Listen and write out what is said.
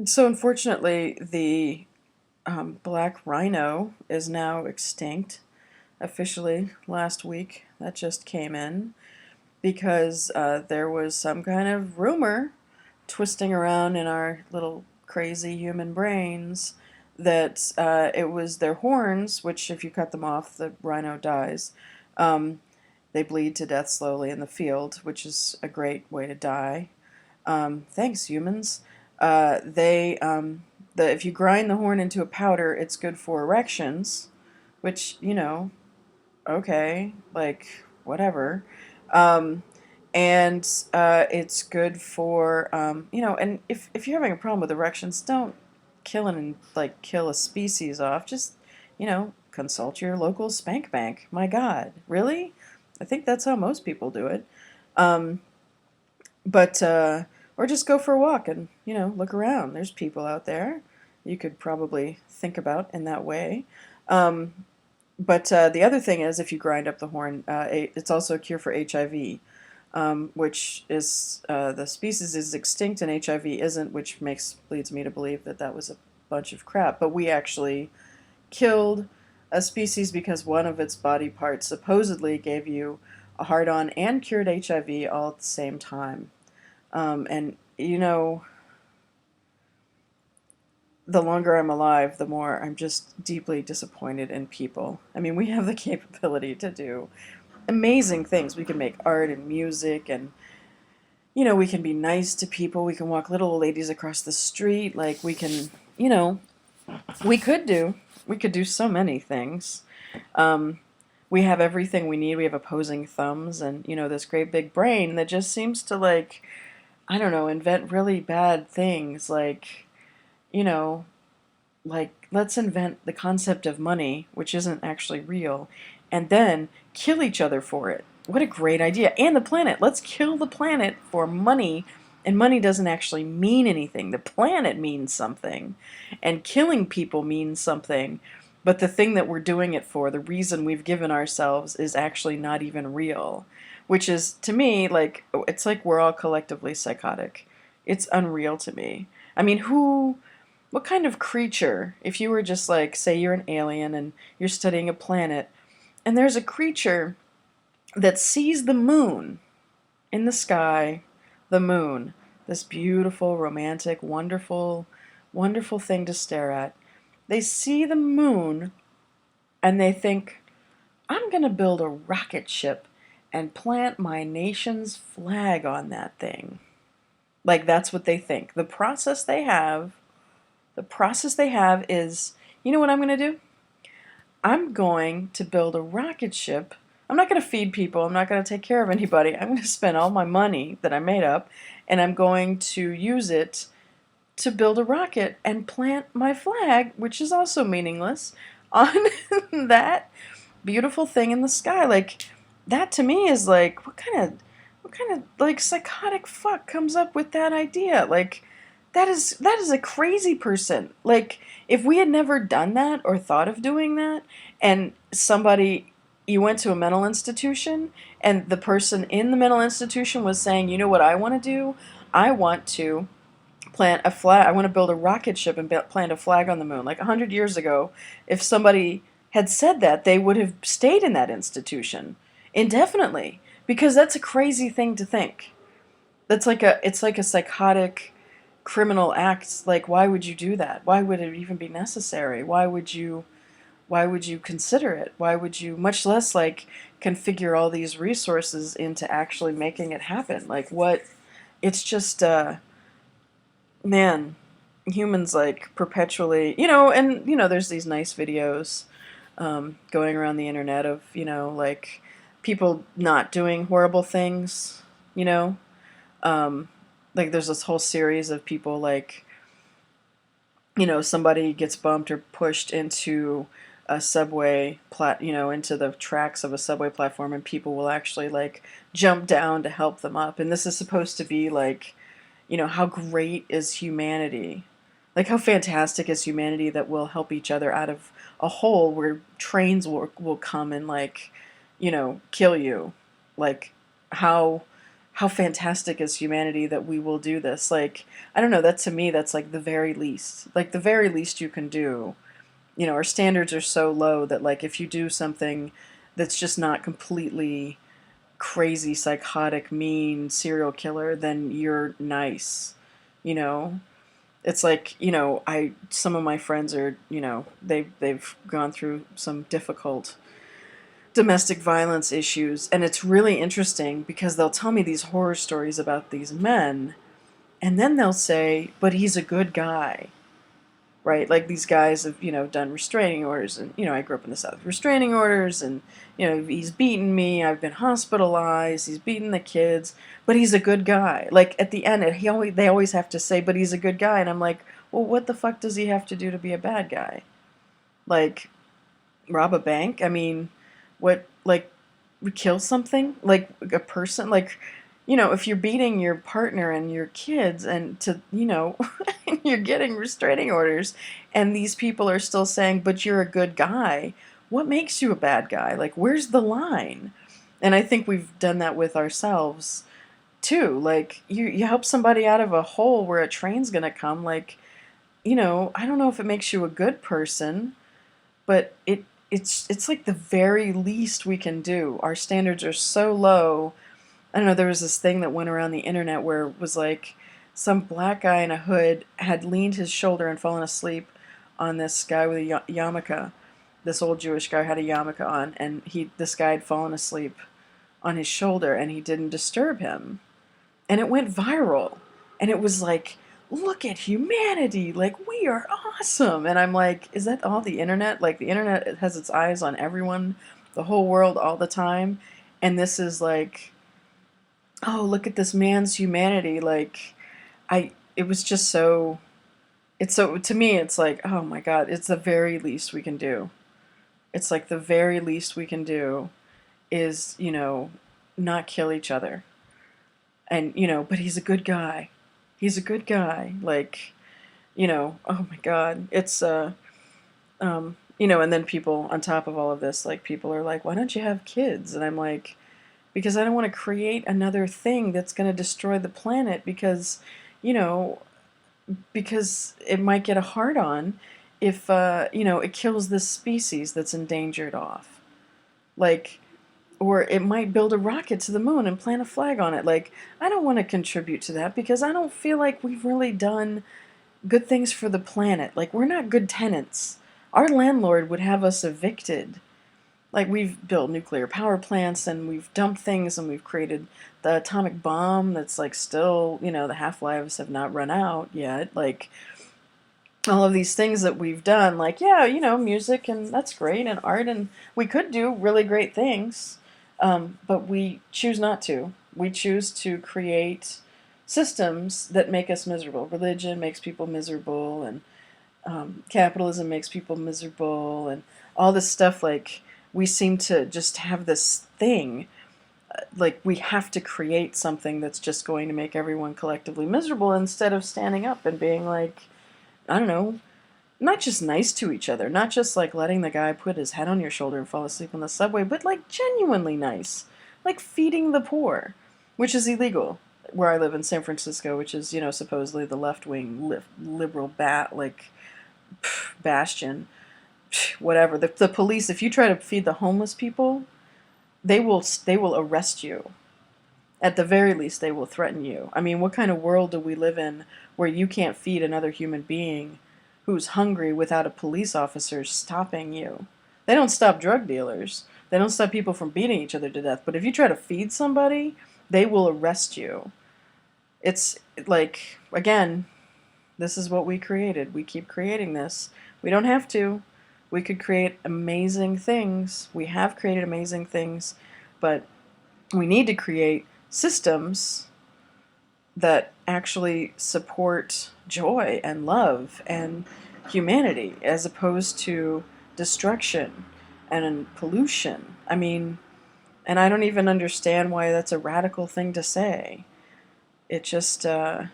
So unfortunately, the black rhino is now extinct officially last week. That just came in because there was some kind of rumor twisting around in our little crazy human brains that it was their horns, which if you cut them off, the rhino dies. Um, they bleed to death slowly in the field, which is a great way to die. Thanks, humans. If you grind the horn into a powder, it's good for erections, which, okay, like, whatever. Um, and it's good for, and if you're having a problem with erections, don't kill a species off. Just, consult your local spank bank. My God, really? I think that's how most people do it. Um, but or just go for a walk and look around. There's people out there you could probably think about in that way. Um, but the other thing is, if you grind up the horn, it's also a cure for HIV, which is the species is extinct and HIV isn't, which leads me to believe that that was a bunch of crap. But we actually killed a species because one of its body parts supposedly gave you a hard-on and cured HIV all at the same time. And the longer I'm alive, the more I'm just deeply disappointed in people. I mean, we have the capability to do amazing things. We can make art and music, and we can be nice to people. We can walk little old ladies across the street. Like you know, we could do. We could do so many things. Um, we have everything we need. We have opposing thumbs, and this great big brain that just seems to I don't know, invent really bad things you know, let's invent the concept of money, which isn't actually real, and then kill each other for it. What a great idea. And the planet. Let's kill the planet for money. And money doesn't actually mean anything. The planet means something. And killing people means something. But the thing that we're doing it for, the reason we've given ourselves, is actually not even real. Which is, to me, it's like we're all collectively psychotic. It's unreal to me. I mean, what kind of creature, if you were just say you're an alien and you're studying a planet, and there's a creature that sees the moon in the sky, the moon, this beautiful, romantic, wonderful, wonderful thing to stare at. They see the moon and they think, I'm going to build a rocket ship and plant my nation's flag on that thing. Like, that's what they think. The process they have is, you know what I'm going to do? I'm going to build a rocket ship. I'm not going to feed people. I'm not going to take care of anybody. I'm going to spend all my money that I made up and I'm going to use it to build a rocket and plant my flag, which is also meaningless, on that beautiful thing in the sky. Like, that to me is what kind of psychotic fuck comes up with that idea? Like, that is a crazy person. Like, if we had never done that or thought of doing that, and you went to a mental institution, and the person in the mental institution was saying, you know what I want to do? I want to plant a flag. I want to build a rocket ship and plant a flag on the moon. Like 100 years ago, if somebody had said that, they would have stayed in that institution indefinitely because that's a crazy thing to think. It's like a psychotic criminal act. Like, why would you do that? Why would it even be necessary? Why would you consider it? Why would you, much less configure all these resources into actually making it happen? Like, what? It's just man, humans perpetually, and there's these nice videos going around the internet of people not doing horrible things, you know. Um, there's this whole series of people somebody gets bumped or pushed into a into the tracks of a subway platform, and people will actually jump down to help them up. And this is supposed to be how great is humanity? Like, how fantastic is humanity that we'll help each other out of a hole where trains will come and kill you? Like, how how fantastic is humanity that we will do this. Like, I don't know, that to me, that's like the very least. Like, the very least you can do. You know, our standards are so low that, like, if you do something that's just not completely crazy, psychotic, mean serial killer, then you're nice. You know? It's like, you know, some of my friends are, you know, they've gone through some difficult domestic violence issues, and it's really interesting because they'll tell me these horror stories about these men, and then they'll say, but he's a good guy, right? Like, these guys have, you know, done restraining orders, and, you know, I grew up in the South, restraining orders, and, you know, he's beaten me, I've been hospitalized, he's beaten the kids, but he's a good guy. Like, at the end, they always have to say, but he's a good guy, and I'm like, well, what the fuck does he have to do to be a bad guy? Like, rob a bank? I mean, what, like, kill something? Like, a person? Like, you know, if you're beating your partner and your kids, and to, you know, you're getting restraining orders, and these people are still saying, but you're a good guy, what makes you a bad guy? Like, where's the line? And I think we've done that with ourselves too. Like, you help somebody out of a hole where a train's gonna come, like, you know, I don't know if it makes you a good person, but it's like the very least we can do. Our standards are so low. I don't know, there was this thing that went around the internet where it was like some black guy in a hood had leaned his shoulder and fallen asleep on this guy with a yarmulke. This old Jewish guy had a yarmulke on, and this guy had fallen asleep on his shoulder, and he didn't disturb him. And it went viral. And it was like, look at humanity, like, we are awesome. And I'm like, is that all the internet? Like, the internet has its eyes on everyone, the whole world, all the time, and this is like, oh, look at this man's humanity. Like, it was just so, it's so, to me, it's like, oh my God, it's the very least we can do. It's like the very least we can do is, you know, not kill each other. And, you know, but he's a good guy. He's a good guy. Like, you know, oh my God. It's, you know, and then people, on top of all of this, like, people are like, why don't you have kids? And I'm like, because I don't want to create another thing that's going to destroy the planet because, you know, because it might get a hard on if, you know, it kills this species that's endangered off. Like, or it might build a rocket to the moon and plant a flag on it. Like, I don't want to contribute to that because I don't feel like we've really done good things for the planet. Like, we're not good tenants. Our landlord would have us evicted. Like, we've built nuclear power plants, and we've dumped things, and we've created the atomic bomb that's, like, still, you know, the half-lives have not run out yet. Like, all of these things that we've done, like, yeah, you know, music, and that's great, and art, and we could do really great things, but we choose not to. We choose to create systems that make us miserable. Religion makes people miserable, and capitalism makes people miserable, and all this stuff. Like, we seem to just have this thing, like, we have to create something that's just going to make everyone collectively miserable instead of standing up and being like, I don't know, not just nice to each other, not just like letting the guy put his head on your shoulder and fall asleep on the subway, but like genuinely nice, like feeding the poor, which is illegal where I live in San Francisco, which is, you know, supposedly the left-wing liberal bastion. Whatever, the police, if you try to feed the homeless people, they will arrest you. At the very least, they will threaten you. I mean, what kind of world do we live in where you can't feed another human being who's hungry without a police officer stopping you? They don't stop drug dealers. They don't stop people from beating each other to death. But if you try to feed somebody, they will arrest you. It's like, again, this is what we created. We keep creating this. We don't have to. We could create amazing things. We have created amazing things, but we need to create systems that actually support joy and love and humanity as opposed to destruction and pollution. I mean, and I don't even understand why that's a radical thing to say. It just boggles